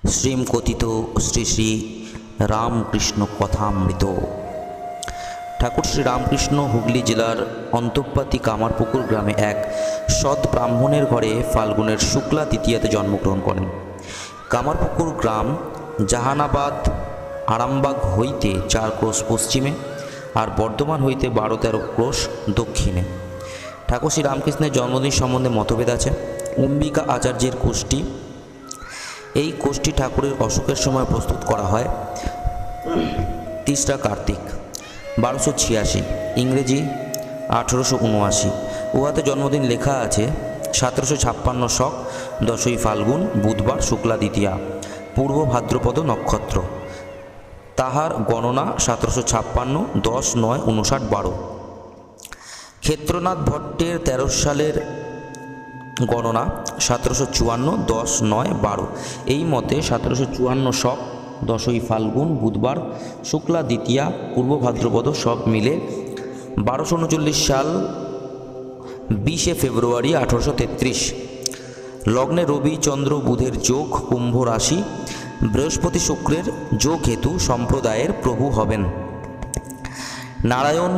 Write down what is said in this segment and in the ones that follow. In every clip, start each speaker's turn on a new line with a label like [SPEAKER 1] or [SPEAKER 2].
[SPEAKER 1] শ্রীমকথিত শ্রী শ্রী রামকৃষ্ণ কথামৃত। ঠাকুর শ্রী রামকৃষ্ণ হুগলি জেলার অন্তঃপাতি কামারপুকুর গ্রামে এক সৎ ব্রাহ্মণের ঘরে ফাল্গুনের শুক্লা তৃতীয়াতে জন্মগ্রহণ করেন। কামারপুকুর গ্রাম জাহানাবাদ আরামবাগ হইতে 4 ক্রোশ পশ্চিমে আর বর্ধমান হইতে 12-13 ক্রোশ দক্ষিণে। ঠাকুর শ্রী রামকৃষ্ণের জন্মদিন সম্বন্ধে মতভেদ আছে। অম্বিকা আচার্যের কোষ্ঠী, এই কোষ্ঠী ঠাকুরের অসুখের সময় প্রস্তুত করা হয় 3রা কার্তিক 1286, ইংরেজি 1879। উহাতে জন্মদিন লেখা আছে 1756 শক 10ই ফাল্গুন বুধবার শুক্লা দ্বিতীয়া, পূর্ব ভাদ্রপদ নক্ষত্র। তাহার গণনা 1756 10-9-59-12। ক্ষেত্রনাথ ভট্টের 13 সালের গণনা 1754 10-9-12। এই মতে 1754 শক 10ই ফাল্গুন বুধবার শুক্লা দ্বিতীয়া পূর্ব ভাদ্রপদ সব মিলে 1239 সাল 20 ফেব্রুয়ারি 1833। লগ্নে রবি চন্দ্র বুধের যোগ, কুম্ভ রাশি, বৃহস্পতি শুক্রের যোগ হেতু সম্প্রদায়ের প্রভু হবেন। নারায়ণ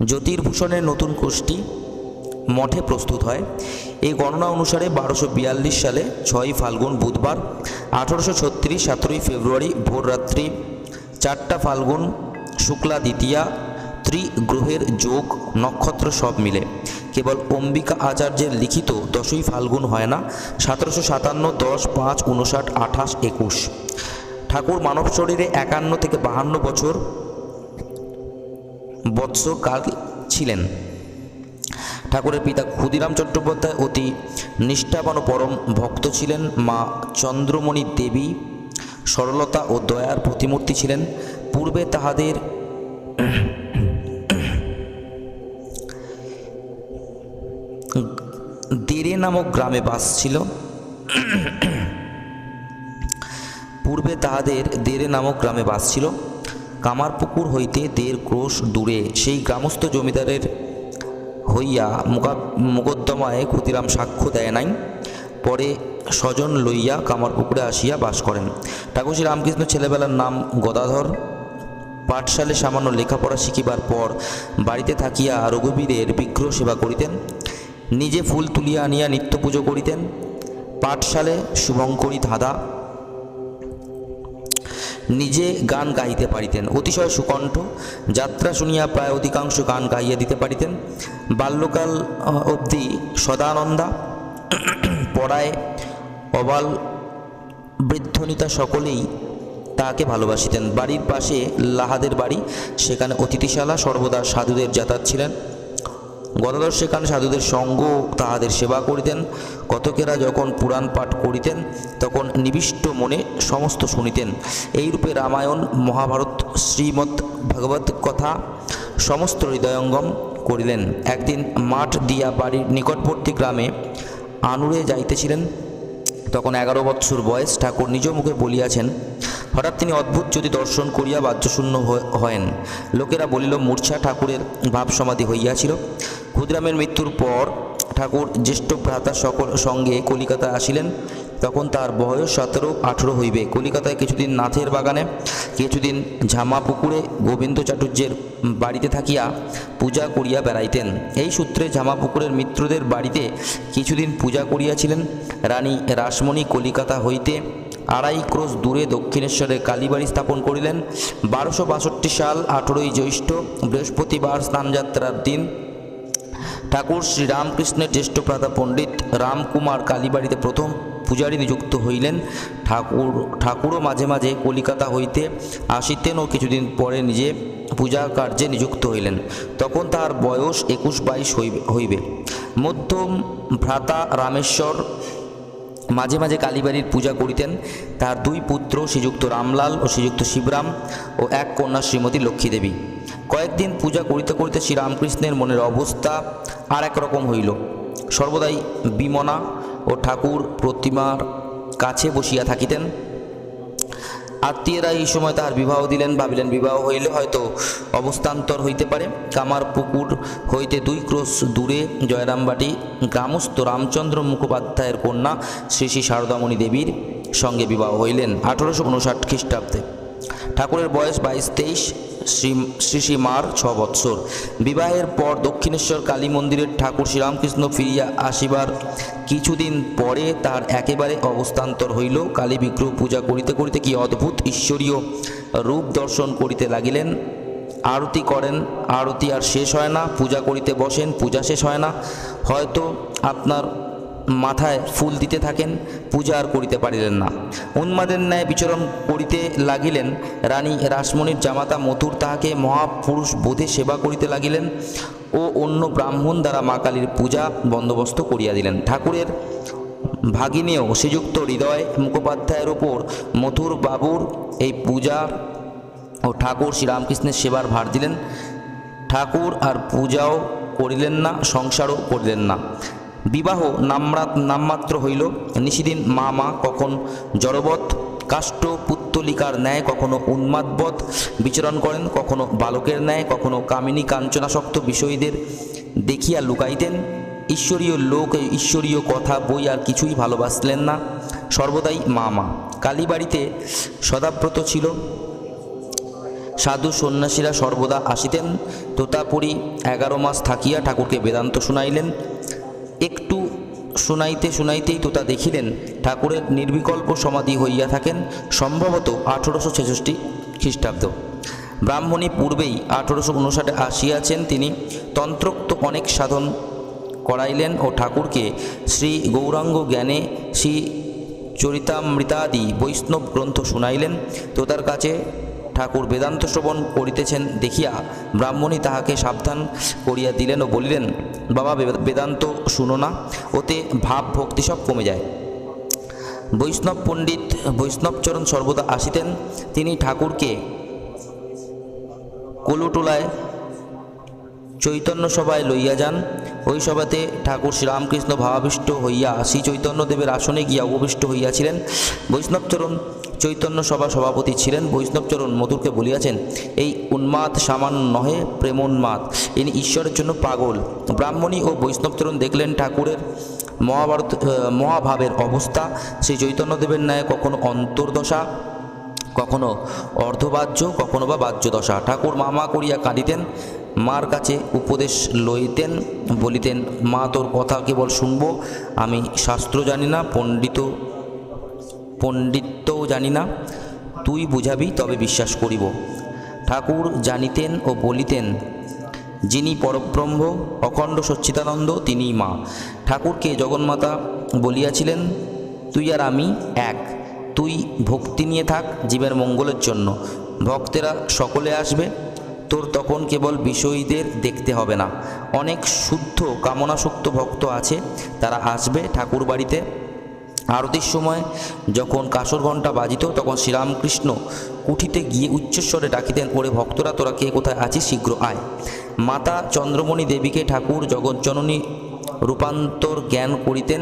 [SPEAKER 1] জ্যোতির্ভূষণের নতুন কোষ্ঠী মঠে প্রস্তুত হয়। এই গণনা অনুসারে 1242 সালে 6ই ফাল্গুন বুধবার, 1836 17ই ফেব্রুয়ারি ভোররাত্রি 4টা ফাল্গুন শুক্লা দ্বিতীয়া, ত্রিগ্রহের যোগ, নক্ষত্র সব মিলে কেবল অম্বিকা আচার্যের লিখিত 10ই ফাল্গুন হয় না, 1757 10-5-59 28 21। ঠাকুর মানব শরীরে 51 থেকে 52 বৎসর কাল ছিলেন। ঠাকুরের পিতা ক্ষুদিরাম চট্টোপাধ্যায় অতি নিষ্ঠাবান ও পরম ভক্ত ছিলেন। মা চন্দ্রমণি দেবী সরলতা ও দয়ার প্রতিমূর্তি ছিলেন। পূর্বে তাহাদের দেরে নামক গ্রামে বাস ছিল। কামারপুকুর হইতে 1.5 ক্রোশ দূরে। সেই গ্রামস্থ জমিদারের হইয়া মোকদ্দমায় ক্ষুদিরাম সাক্ষ্য দেয় নাই। পরে স্বজন লইয়া কামারপুকুরে আসিয়া বাস করেন। ঠাকুর শ্রী রামকৃষ্ণ ছেলেবেলার নাম গদাধর। পাঠশালে সামান্য লেখাপড়া শিখিবার পর বাড়িতে থাকিয়া রঘুবীরের বিগ্রহ সেবা করিতেন। নিজে ফুল তুলিয়া আনিয়া নিত্য পুজো করিতেন। পাঠশালে শুভঙ্করী ধাঁধা, নিজে গান গাইতে পারিতেন। অতিশয় সুকণ্ঠ, যাত্রা শুনিয়া প্রায় অধিকাংশ গান গাইয়া দিতে পারিতেন। বাল্যকাল অবধি সদানন্দা, পড়ায় অবাল বৃদ্ধনিতা সকলেই তাহাকে ভালোবাসিতেন। বাড়ির পাশে লাহাদের বাড়ি, সেখানে অতিথিশালা, সর্বদা সাধুদের যাতায়াত ছিলেন। গদাধর সেখানে সাধুদের সঙ্গ তাহাদের সেবা করিতেন। কতকেরা যখন পুরাণ পাঠ করিতেন তখন নিবিষ্ট মনে সমস্ত শুনিতেন। এইরূপে রামায়ণ, মহাভারত, শ্রীমদ্ ভাগবত কথা সমস্ত হৃদয়ঙ্গম করিলেন। একদিন মাঠ দিয়া বাড়ির নিকটবর্তী গ্রামে আনুরে যাইতেছিলেন। তখন 11 বৎসর বয়স। ঠাকুর নিজ মুখে বলিয়াছেন, হঠাৎ তিনি অদ্ভুত জ্যোতি দর্শন করিয়া বাহ্যশূন্য হয়েন। লোকেরা বলিল ঠাকুরের ভাব সমাধি হইয়াছিল। ক্ষুদিরামের মৃত্যুর পর ঠাকুর জ্যেষ্ঠ ভ্রাতা সকল সঙ্গে কলিকাতায় আসিলেন। তখন তার বয়স 17-18 হইবে। কলিকাতায় কিছুদিন নাথের বাগানে, কিছুদিন ঝামাপুকুরে গোবিন্দ চাটুর্যের বাড়িতে থাকিয়া পূজা করিয়া বেড়াইতেন। এই সূত্রে ঝামাপুকুরের মিত্রদের বাড়িতে কিছুদিন পূজা করিয়াছিলেন। রানী রাসমণি কলিকাতা হইতে 2.5 ক্রোশ দূরে দক্ষিণেশ্বরে কালীবাড়ি স্থাপন করিলেন। 1262 সাল 18ই জ্যৈষ্ঠ বৃহস্পতিবার স্নানযাত্রার দিন ঠাকুর শ্রী রামকৃষ্ণের জ্যেষ্ঠ ভ্রাতা পণ্ডিত রামকুমার কালীবাড়িতে প্রথম পূজারী নিযুক্ত হইলেন। ঠাকুরও মাঝে মাঝে কলিকাতা হইতে আসিতেন ও কিছুদিন পরে নিজে পূজা কার্যে নিযুক্ত হইলেন। তখন তাহার বয়স 21-22 হইবে। মধ্যম ভ্রাতা রামেশ্বর মাঝে মাঝে কালীবাড়ির পূজা করিতেন। তার 2 পুত্র, শ্রীযুক্ত রামলাল ও শ্রীযুক্ত শিবরাম, ও এক কন্যা শ্রীমতী লক্ষ্মীদেবী। কয়েকদিন পূজা করিতে করিতে শ্রীরামকৃষ্ণের মনের অবস্থা আর এক রকম হইল। সর্বদাই বিমনা ও ঠাকুর প্রতিমার কাছে বসিয়া থাকিতেন। আত্মীয়রা এই সময় তাহার বিবাহ দিলেন। ভাবিলেন বিবাহ হইলে হয়তো অবস্থান্তর হইতে পারে। কামারপুকুর হইতে 2 ক্রোশ দূরে জয়রামবাটি গ্রামস্থ রামচন্দ্র মুখোপাধ্যায়ের কন্যা শ্রী শ্রী সারদামণি দেবীর সঙ্গে বিবাহ হইলেন 1859 খ্রিস্টাব্দে। ঠাকুরের বয়স 22-23, শ্রী মার 6 বৎসর। বিবাহের পর দক্ষিণেশ্বর কালী মন্দিরের ঠাকুর শ্রীরামকৃষ্ণ ফিরিয়া আসিবার কিছুদিন পরে তার একেবারে অবস্থান্তর হইল। কালী বিগ্রহ পূজা করিতে করিতে কি অদ্ভুত ঈশ্বরীয় রূপ দর্শন করিতে লাগিলেন। আরতি করেন, আরতি আর শেষ হয় না, পূজা করিতে বসেন, পূজা শেষ হয় না, হয়তো আপনার মাথায় ফুল দিতে থাকেন, পূজা আর করিতে পারিলেন না। উন্মাদের ন্যায় বিচরণ করিতে লাগিলেন। রানী রাসমণির জামাতা মথুর তাহাকে মহাপুরুষ বোধে সেবা করিতে লাগিলেন ও অন্য ব্রাহ্মণ দ্বারা মা কালীর পূজা বন্দোবস্ত করিয়া দিলেন। ঠাকুরের ভাগিনেও শ্রীযুক্ত হৃদয় মুখোপাধ্যায়ের ওপর মথুর বাবুর এই পূজা ও ঠাকুর শ্রীরামকৃষ্ণের সেবার ভার দিলেন। ঠাকুর আর পূজাও করিলেন না, সংসারও করিলেন না। বিবাহ নামমাত্র হইল। নিশিদিন মা কখন জড়বৎ কাষ্ঠ পুত্তলিকার ন্যায়, কখনো উন্মাদবৎ বিচরণ করেন, কখনো বালকের ন্যায়, কখনো কামিনী কাঞ্চনাসক্ত বিষয়ীদের দেখিয়া লুকাইতেন। ঈশ্বরীয় লোক, ঈশ্বরীয় কথা, বই আর কিছুই ভালোবাসলেন না, সর্বদাই মা। কালীবাড়িতে সদাব্রত ছিল। সাধু সন্ন্যাসীরা সর্বদা আসিতেন। তোতাপুরী 11 মাস থাকিয়া ঠাকুরকে বেদান্ত শুনাইলেন। একটু শুনাইতেই তোতা দেখিলেন ঠাকুরের নির্বিকল্প সমাধি হইয়া থাকেন, সম্ভবত 1866 খ্রিস্টাব্দ। ব্রাহ্মণী পূর্বেই 1859 আসিয়াছেন। তিনি তন্ত্রোক্ত অনেক সাধন করাইলেন ও ঠাকুরকে শ্রী গৌরাঙ্গ জ্ঞানে শ্রী চরিতামৃতাদি বৈষ্ণব গ্রন্থ শুনাইলেন। তোতার কাছে ঠাকুর বেদান্ত শ্রবণ করিতেছেন দেখিয়া ব্রাহ্মণী তাহাকে সাবধান করিয়া দিলেন ও বলিলেন, বাবা, বেদান্ত শুনো না, ওতে ভাব ভক্তি সব কমে যায়। বৈষ্ণব পণ্ডিত বৈষ্ণবচরণ সর্বদা আসিতেন। তিনি ঠাকুরকে কলুটোলায় চৈতন্য সভায় লইয়া যান। ওই সভাতে ঠাকুর শ্রীরামকৃষ্ণ ভাবাবিষ্ট হইয়া শ্রী চৈতন্যদেবের আসনে গিয়া উপবিষ্ট হইয়াছিলেন। বৈষ্ণবচরণ চৈতন্য সভা সভাপতি ছিলেন। বৈষ্ণবচরণ মধুরকে বলিয়াছেন, এই উন্মাদ সামান্য নহে, প্রেমোন্মাদ, ইনি ঈশ্বরের জন্য পাগল। ব্রাহ্মণী ও বৈষ্ণবচরণ দেখলেন ঠাকুরের মহাভাবের অবস্থা। শ্রী চৈতন্যদেবের ন্যায় কখনো অন্তর্দশা, কখনো অর্ধবাহ্য, কখনো বা বাহ্য দশা। ঠাকুর মা করিয়া কাঁদিতেন। মার কাছে উপদেশ লইতেন, বলিতেন, মা, তোর কথা কেবল শুনব, আমি শাস্ত্র জানি না, পণ্ডিত্যও জানি না, তুই বুঝাবি তবে বিশ্বাস করিব। ঠাকুর জানিতেন ও বলিতেন, যিনি পরব্রহ্ম অখণ্ড সচ্চিদানন্দ, তিনিই মা। ঠাকুরকে জগন্মাতা বলিয়াছিলেন, তুই আর আমি এক, তুই ভক্তি নিয়ে থাক জীবের মঙ্গলের জন্য, ভক্তেরা সকলে আসবে, তোর তখন কেবল বিষয়ীদের দেখতে হবে না। অনেক শুদ্ধ কামনাসক্ত ভক্ত আছে, তারা আসবে ঠাকুর বাড়িতে। আরতির সময় যখন কাসর ঘণ্টা বাজিত, তখন শ্রীরামকৃষ্ণ কুঠিতে গিয়ে উচ্চস্বরে ডাকিতেন, ওরে ভক্তরা, তোরা কে কোথায় আছিস, শীঘ্র আয়। মাতা চন্দ্রমণি দেবীকে ঠাকুর জগজ্জননী রূপান্তর জ্ঞান করিতেন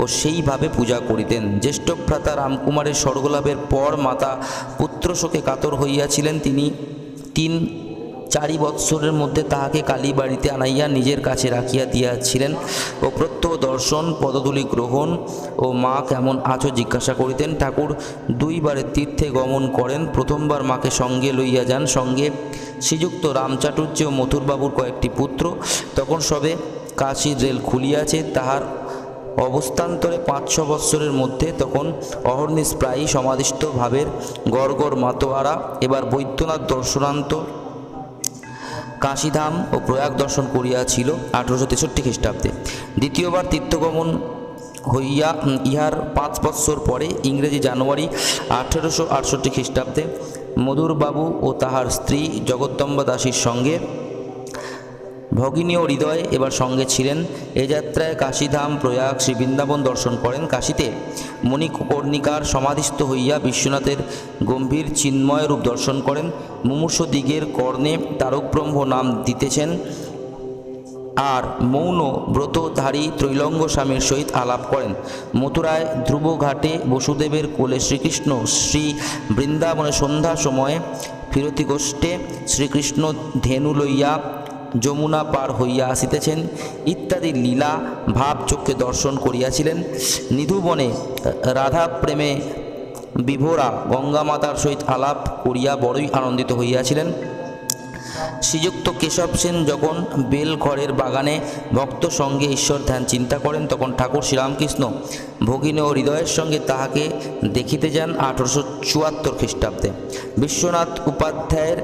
[SPEAKER 1] ও সেইভাবে পূজা করিতেন। জ্যেষ্ঠ ভ্রাতা রামকুমারের স্বর্গলাভের পর মাতা পুত্র শোকে কাতর হইয়াছিলেন। তিনি 3-4 বৎসরের মধ্যে তাহাকে কালীবাড়িতে আনাইয়া নিজের কাছে রাখিয়া দিয়াছিলেন ও প্রত্যহ দর্শন, পদধূলি গ্রহণ ও মা কেমন আছো জিজ্ঞাসা করিতেন। ঠাকুর 2 বারে তীর্থে গমন করেন। প্রথমবার মাকে সঙ্গে লইয়া যান, সঙ্গে শ্রীযুক্ত রামচাটুর্য ও মথুরবাবুর কয়েকটি পুত্র। তখন সবে কাশীর রেল খুলিয়াছে। তাহার অবস্থান্তরে 5-6 বৎসরের মধ্যে তখন অহর্নিশ প্রায়ই সমাধিস্থ ভাবের গড়গড় মাতোয়ারা এবার বৈদ্যনাথ দর্শনান্ত কাশীধাম ও প্রয়াগ দর্শন করিয়াছিল 1863 খ্রিস্টাব্দে। দ্বিতীয়বার তীর্থগমন হইয়া ইহার 5 বৎসর পরে ইংরেজি জানুয়ারি 1868 খ্রিস্টাব্দে মধুরবাবু ও তাহার স্ত্রী জগদ্দম্বা দাসীর সঙ্গে ভগিনী ও হৃদয় এবার সঙ্গে ছিলেন। এ যাত্রায় কাশীধাম, প্রয়াগ, শ্রী বৃন্দাবন দর্শন করেন। কাশীতে মণিকর্ণিকার সমাধিস্থ হইয়া বিশ্বনাথের গম্ভীর চিন্ময় রূপ দর্শন করেন। মুমূর্ষ দিগের কর্ণে তারক ব্রহ্ম নাম দিতেছেন আর মৌন ব্রতধারী ত্রৈলঙ্গ স্বামীর সহিত আলাপ করেন। মথুরায় ধ্রুব ঘাটে বসুদেবের কোলে শ্রীকৃষ্ণ, শ্রী বৃন্দাবনে সন্ধ্যা সময়ে ফিরতি গোষ্ঠে শ্রীকৃষ্ণ ধেনু লইয়া যমুনা পার হইয়া আসিতেছেন ইত্যাদি লীলা ভাব চক্ষে দর্শন করিয়াছিলেন। নিধুবনে রাধা প্রেমে বিভোরা গঙ্গা মাতার সহিত আলাপ করিয়া বড়ই আনন্দিত হইয়াছিলেন। শ্রীযুক্ত কেশব সেন যখন বেলঘরের বাগানে ভক্ত সঙ্গে ঈশ্বর ধ্যান চিন্তা করেন, তখন ঠাকুর শ্রীরামকৃষ্ণ ভগিনী ও হৃদয়ের সঙ্গে তাহাকে দেখিতে যান 1874 খ্রিস্টাব্দে। বিশ্বনাথ উপাধ্যায়ের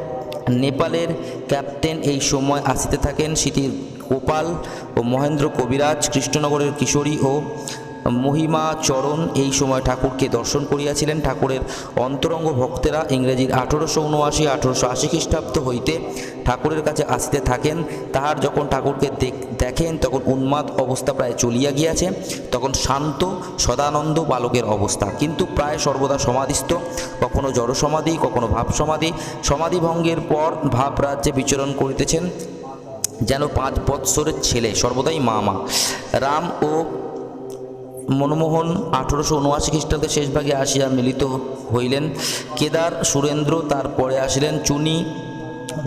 [SPEAKER 1] নেপালের ক্যাপ্টেন এই সময় আসিতে থাকেন। স্মৃতির গোপাল ও মহেন্দ্র কবিরাজ, কৃষ্ণনগরের কিশোরী ও মহিমাচরণ এই সময় ঠাকুরকে দর্শন করিয়াছিলেন। ঠাকুরের অন্তরঙ্গ ভক্তেরা ইংরেজির 1879-1880 খ্রিস্টাব্দ হইতে ঠাকুরের কাছে আসিতে থাকেন। তাহার যখন ঠাকুরকে দেখেন তখন উন্মাদ অবস্থা প্রায় চলিয়া গিয়াছে, তখন শান্ত সদানন্দ বালকের অবস্থা, কিন্তু প্রায় সর্বদা সমাধিস্থ, কখনো জড় সমাধি, কখনো ভাব সমাধি। সমাধিভঙ্গের পর ভাব রাজ্যে বিচরণ করিতেছেন যেন 5 বৎসরের ছেলে, সর্বদাই মা। রাম ও মনমোহন 1879 খ্রিস্টাব্দে শেষভাগে আসিয়া মিলিত হইলেন। কেদার সুরেন্দ্র তারপরে আসিলেন। চুনি,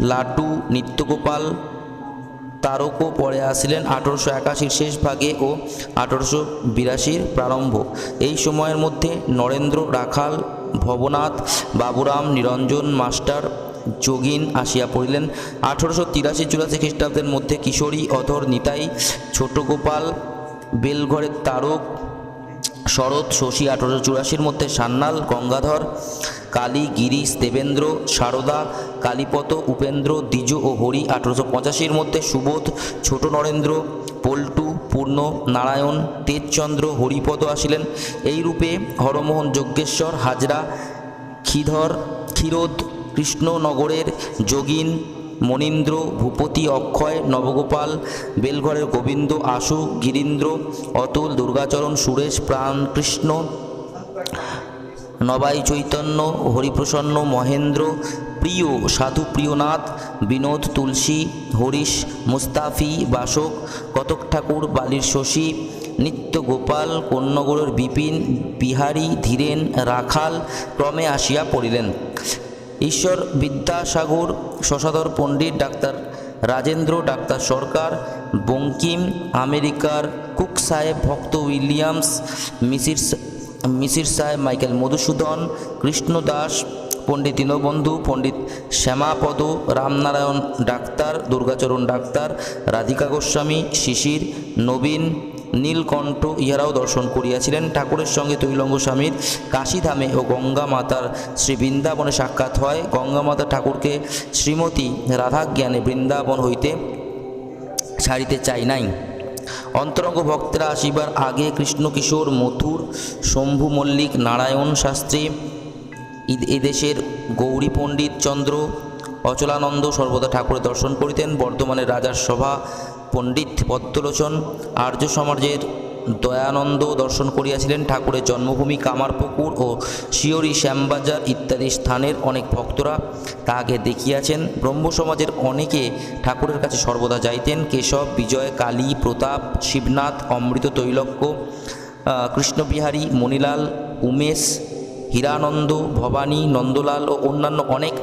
[SPEAKER 1] লাটু, নিত্যগোপাল, তারকও পরে আসিলেন 1881 শেষ ভাগে ও 1882 প্রারম্ভ। এই সময়ের মধ্যে নরেন্দ্র, রাখাল, ভবনাথ, বাবুরাম, নিরঞ্জন মাস্টার, যোগিন আসিয়া পড়িলেন। 1883-84 খ্রিস্টাব্দের মধ্যে কিশোরী, অধর, নিতাই, ছোট গোপাল, বেলঘরের তারক, শরৎ, শশী। 1884 মধ্যে সান্যাল, গঙ্গাধর, কালী, গিরিশ, দেবেন্দ্র, সারদা, কালীপদ, উপেন্দ্র, দ্বিজ ও হরি। 1885 মধ্যে সুবোধ, ছোট নরেন্দ্র, পল্টু, পূর্ণ, নারায়ণ, তেজচন্দ্র, হরিপদ আসিলেন। এই রূপে হরমোহন, যজ্ঞেশ্বর, হাজরা, ক্ষীরোদ, কৃষ্ণনগরের যোগিন, মনীন্দ্র, ভূপতি, অক্ষয়, নবগোপাল, বেলঘরের গোবিন্দ, আশু, গিরীন্দ্র, অতুল, দুর্গাচরণ, সুরেশ, প্রাণকৃষ্ণ, নবাই, চৈতন্য, হরিপ্রসন্ন, মহেন্দ্র, প্রিয়, সাধু প্রিয়নাথ, বিনোদ, তুলসী, হরিশ, মুস্তাফি, বাসক, কতক ঠাকুর, বালির শশী, নিত্য গোপাল, কন্যগরের বিপিন, বিহারী, ধীরেন, রাখাল ক্রমে আসিয়া পড়িলেন। ঈশ্বর বিদ্যাসাগর, শশাধর পণ্ডিত, ডাক্তার রাজেন্দ্র, ডাক্তার সরকার, বঙ্কিম, আমেরিকার কুক সাহেব, ভক্ত উইলিয়ামস, মিসির সাহেব, মাইকেল মধুসূদন, কৃষ্ণদাস, পণ্ডিত দীনবন্ধু, পণ্ডিত শ্যামাপদ, রামনারায়ণ ডাক্তার, দুর্গাচরণ ডাক্তার, রাধিকা গোস্বামী, শিশির, নবীন, নীলকণ্ঠ ইহারাও দর্শন করিয়াছিলেন। ঠাকুরের সঙ্গে তৈলঙ্গ স্বামীর কাশীধামে ও গঙ্গা মাতার শ্রী বৃন্দাবনে সাক্ষাৎ হয়। গঙ্গা মাতা ঠাকুরকে শ্রীমতী রাধাজ্ঞানে বৃন্দাবন হইতে ছাড়িতে চাই নাই। অন্তরঙ্গ ভক্তেরা আসিবার আগে কৃষ্ণকিশোর, মথুর, শম্ভু মল্লিক, নারায়ণ শাস্ত্রী, এদেশের গৌরী পণ্ডিত চন্দ্র, অচলানন্দ সর্বদা ঠাকুরের দর্শন করিতেন। বর্ধমানের রাজার সভা পণ্ডিত পদ্মলোচন, আর্য সমাজের দয়ানন্দ দর্শন করিয়াছিলেন। ঠাকুরের জন্মভূমি কামারপুকুর ও শিয়রি, শ্যামবাজার ইত্যাদি স্থানের অনেক ভক্তরা তাহাকে দেখিয়াছেন। ব্রহ্ম সমাজের অনেকে ঠাকুরের কাছে সর্বদা যাইতেন। কেশব, বিজয়, কালী, প্রতাপ, শিবনাথ, অমৃত, তৈলক্য, কৃষ্ণবিহারী, মণিলাল, উমেশ, হীরানন্দ, ভবানী, নন্দলাল ও অন্যান্য অনেক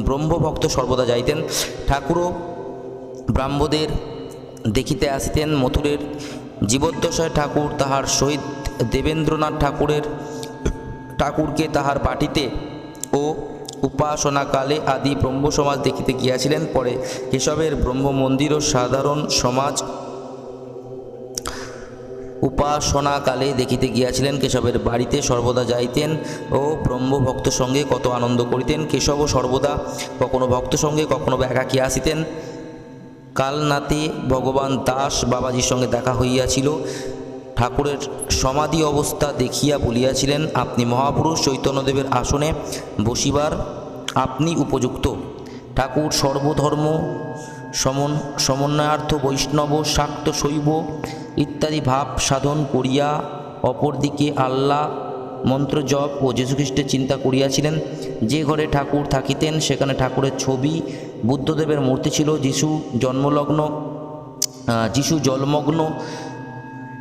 [SPEAKER 1] ব্রহ্মভক্ত সর্বদা যাইতেন। ঠাকুরও ব্রাহ্মদের দেখিতে আসিতেন। মথুরের জীবদ্দশায় ঠাকুর তাহার সহিত দেবেন্দ্রনাথ ঠাকুরকে তাহার বাটিতে ও উপাসনাকালে আদি ব্রহ্ম সমাজ দেখিতে গিয়াছিলেন। পরে কেশবের ব্রহ্ম মন্দির ও সাধারণ সমাজ উপাসনাকালে দেখিতে গিয়াছিলেন। কেশবের বাড়িতে সর্বদা যাইতেন ও ব্রহ্মভক্ত সঙ্গে কত আনন্দ করিতেন। কেশবও সর্বদা কখনো ভক্ত সঙ্গে কখনো একাকী আসিতেন। কালনাতে ভগবান দাস বাবাজির সঙ্গে দেখা হইয়াছিল। ঠাকুরের সমাধি অবস্থা দেখিয়া বলিয়াছিলেন, আপনি মহাপুরুষ, চৈতন্যদেবের আসনে বসিবার আপনি উপযুক্ত। ঠাকুর সর্বধর্ম সমন্বয়ার্থ বৈষ্ণব, শাক্ত, শৈব ইত্যাদি ভাব সাধন করিয়া অপরদিকে আল্লাহ মন্ত্র জপ ও যীশুখ্রিস্টের চিন্তা করিয়াছিলেন। যে ঘরে ঠাকুর থাকিতেন সেখানে ঠাকুরের ছবি, বুদ্ধদেবের মূর্তি ছিল। যিশু জলমগ্ন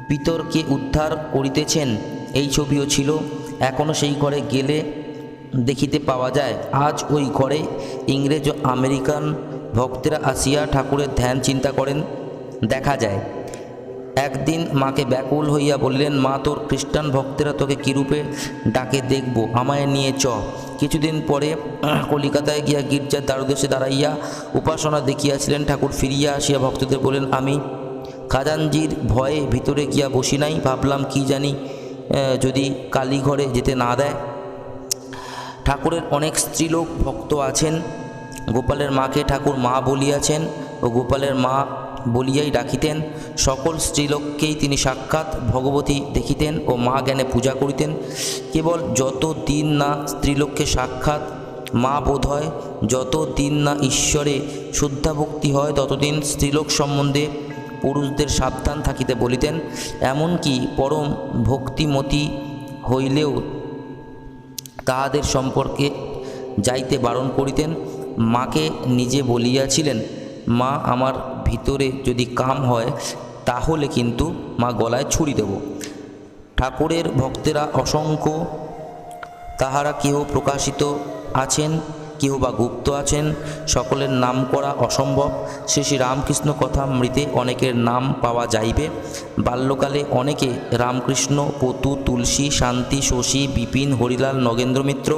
[SPEAKER 1] পিতরকে উদ্ধার করিতেছেন এই ছবিও ছিল। এখনও সেই ঘরে গেলে দেখিতে পাওয়া যায়। আজ ওই ঘরে ইংরেজ ও আমেরিকান ভক্তেরা আসিয়া ঠাকুরের ধ্যান চিন্তা করেন দেখা যায়। একদিন মাকে ব্যাকুল হইয়া বললেন, মা, তোর খ্রিস্টান ভক্তেরা তোকে কীরূপে ডাকে দেখব, আমায় নিয়ে চ। কিছুদিন পরে কলিকাতায় গিয়া গির্জার দ্বারদেশে দাঁড়াইয়া উপাসনা দেখিয়াছিলেন। ঠাকুর ফিরিয়া আসিয়া ভক্তদের বলেন, আমি খাজানজির ভয়ে ভিতরে গিয়া বসি নাই, ভাবলাম কি জানি যদি কালীঘরে যেতে না দেয়। ঠাকুরের অনেক স্ত্রীলোক ভক্ত আছেন। গোপালের মাকে ঠাকুর মা বলিয়াছেন ও গোপালের মা বলিয়াই ডাকিতেন। সকল স্ত্রীলোককেই তিনি সাক্ষাৎ ভগবতী দেখিতেন ও মা জ্ঞানে পূজা করিতেন। কেবল যত দিন না স্ত্রীলোককে সাক্ষাৎ মা বোধ হয়, যত দিন না ঈশ্বরে শুদ্ধা ভক্তি হয়, ততদিন স্ত্রীলোক সম্বন্ধে পুরুষদের সাবধান থাকিতে বলিতেন। এমনকি পরম ভক্তিমতী হইলেও তাহাদের সম্পর্কে যাইতে বারণ করিতেন। মাকে নিজে বলিয়াছিলেন, মা, আমার ভিতরে যদি কাম হয় তাহলে কিন্তু মা গলায় ছুরি দেব। ঠাকুরের ভক্তেরা অসংখ্য, তাহারা কেহ প্রকাশিত আছেন, কেহ বা গুপ্ত আছেন, সকলের নাম করা অসম্ভব। শ্রী শ্রী রামকৃষ্ণ কথামৃতে অনেকের নাম পাওয়া যাইবে। বাল্যকালে অনেকে রামকৃষ্ণ, পতু, তুলসী, শান্তি, শশী, বিপিন, হরিলাল, নগেন্দ্র মিত্র,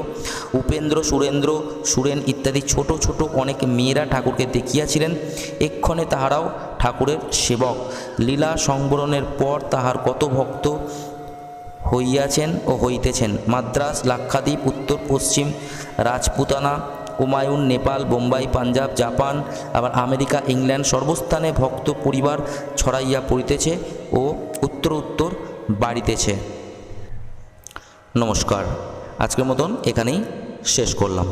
[SPEAKER 1] উপেন্দ্র, সুরেন্দ্র, সুরেন ইত্যাদি ছোট ছোট অনেক মেয়েরা ঠাকুরকে দেখিয়াছিলেন। এক্ষণে তাহারাও ঠাকুরের সেবক। লীলা সংবরণের পর তাহার কত ভক্ত হইয়াছেন ও হইতেছেন। মাদ্রাস, লাক্ষাদ্বীপ, উত্তর পশ্চিম রাজপুতানা, হুমায়ুন, নেপাল, বোম্বাই, পাঞ্জাব, জাপান, আবার আমেরিকা, ইংল্যান্ড সর্বস্থানে ভক্ত পরিবার ছড়াইয়া পড়িতেছে ও উত্তর বাড়িতেছে। নমস্কার, আজকের মতন এখানেই শেষ করলাম।